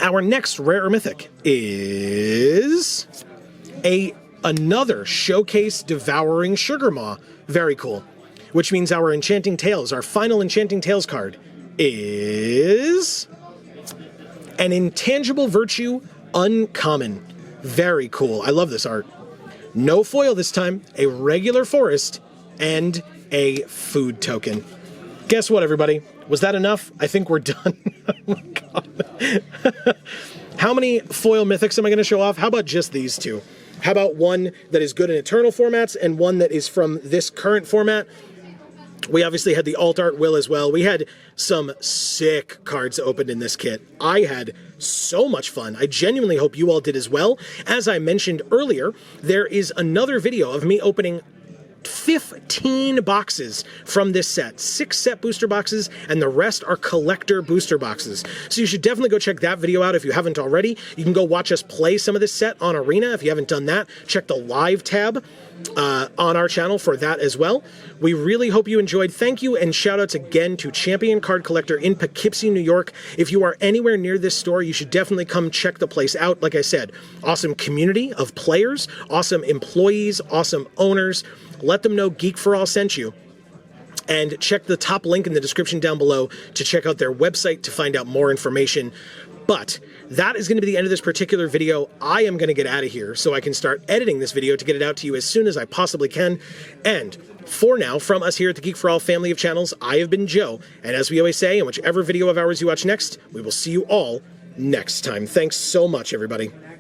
our next rare or mythic is another Showcase Devouring Sugarmaw. Very cool. Which means our Enchanting Tales, our final Enchanting Tales card, is an Intangible Virtue Uncommon. Very cool. I love this art. No foil this time, a regular forest, and a food token. Guess what, everybody? Was that enough? I think we're done. Oh my god. How many foil mythics am I going to show off? How about just these two? How about one that is good in Eternal formats and one that is from this current format? We obviously had the alt art will as well. We had some sick cards opened in this kit. I had so much fun. I genuinely hope you all did as well. As I mentioned earlier, there is another video of me opening 15 boxes from this set. 6 set booster boxes, and the rest are collector booster boxes. So you should definitely go check that video out if you haven't already. You can go watch us play some of this set on Arena if you haven't done that. Check the live tab on our channel for that as well. We really hope you enjoyed. Thank you, and shout outs again to Champion Card Collector in Poughkeepsie, New York. If you are anywhere near this store, you should definitely come check the place out. Like I said, awesome community of players, awesome employees, awesome owners. Let them know Geek for All sent you. And check the top link in the description down below to check out their website to find out more information. But that is going to be the end of this particular video. I am going to get out of here so I can start editing this video to get it out to you as soon as I possibly can. And for now, from us here at the Geek for All family of channels, I have been Joe. And as we always say, in whichever video of ours you watch next, we will see you all next time. Thanks so much, everybody.